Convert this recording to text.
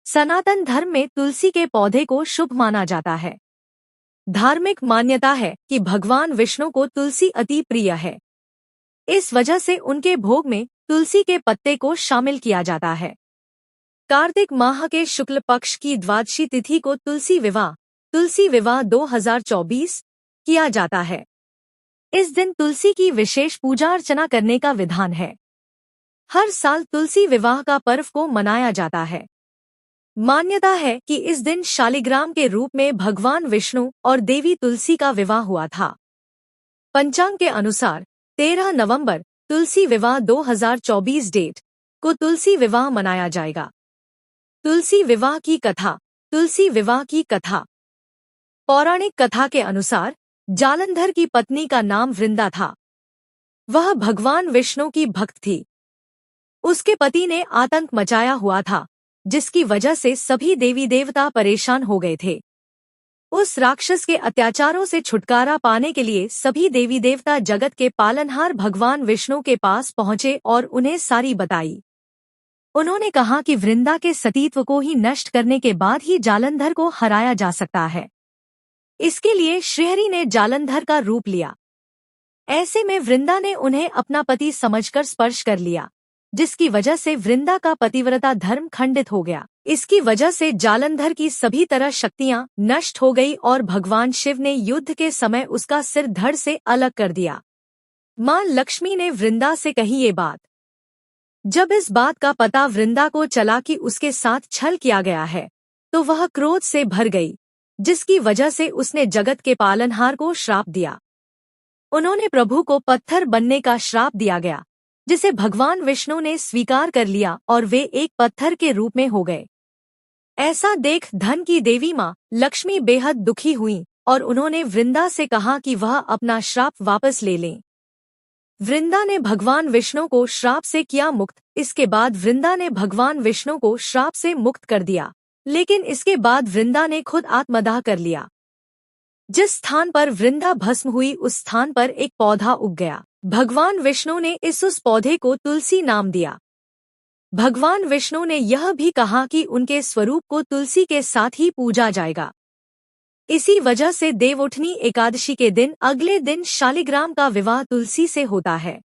सनातन धर्म में तुलसी के पौधे को शुभ माना जाता है। धार्मिक मान्यता है कि भगवान विष्णु को तुलसी अति प्रिय है। इस वजह से उनके भोग में तुलसी के पत्ते को शामिल किया जाता है। कार्तिक माह के शुक्ल पक्ष की द्वादशी तिथि को तुलसी विवाह 2024 किया जाता है। इस दिन तुलसी की विशेष पूजा अर्चना करने का विधान है। हर साल तुलसी विवाह का पर्व को मनाया जाता है। मान्यता है कि इस दिन शालिग्राम के रूप में भगवान विष्णु और देवी तुलसी का विवाह हुआ था। पंचांग के अनुसार 13 नवंबर तुलसी विवाह 2024 डेट को तुलसी विवाह मनाया जाएगा। तुलसी विवाह की कथा पौराणिक कथा के अनुसार जालंधर की पत्नी का नाम वृंदा था। वह भगवान विष्णु की भक्त थी। उसके पति ने आतंक मचाया हुआ था, जिसकी वजह से सभी देवी देवता परेशान हो गए थे। उस राक्षस के अत्याचारों से छुटकारा पाने के लिए सभी देवी देवता जगत के पालनहार भगवान विष्णु के पास पहुंचे और उन्हें सारी बताई। उन्होंने कहा कि वृंदा के सतीत्व को ही नष्ट करने के बाद ही जालंधर को हराया जा सकता है। इसके लिए श्रीहरि ने जालंधर का रूप लिया। ऐसे में वृंदा ने उन्हें अपना पति समझकर स्पर्श कर लिया, जिसकी वजह से वृंदा का पतिव्रता धर्म खंडित हो गया। इसकी वजह से जालंधर की सभी तरह शक्तियां नष्ट हो गई और भगवान शिव ने युद्ध के समय उसका सिर धड़ से अलग कर दिया। मां लक्ष्मी ने वृंदा से कही ये बात। जब इस बात का पता वृंदा को चला कि उसके साथ छल किया गया है, तो वह क्रोध से भर गई, जिसकी वजह से उसने जगत के पालनहार को श्राप दिया। उन्होंने प्रभु को पत्थर बनने का श्राप दिया गया, जिसे भगवान विष्णु ने स्वीकार कर लिया और वे एक पत्थर के रूप में हो गए। ऐसा देख धन की देवी मां लक्ष्मी बेहद दुखी हुई और उन्होंने वृंदा से कहा कि वह अपना श्राप वापस ले लें। वृंदा ने भगवान विष्णु को श्राप से किया मुक्त। इसके बाद वृंदा ने भगवान विष्णु को श्राप से मुक्त कर दिया, लेकिन इसके बाद वृंदा ने खुद आत्मदाह कर लिया। जिस स्थान पर वृंदा भस्म हुई उस स्थान पर एक पौधा उग गया। भगवान विष्णु ने उस पौधे को तुलसी नाम दिया। भगवान विष्णु ने यह भी कहा कि उनके स्वरूप को तुलसी के साथ ही पूजा जाएगा। इसी वजह से देवउठनी एकादशी के दिन अगले दिन शालिग्राम का विवाह तुलसी से होता है।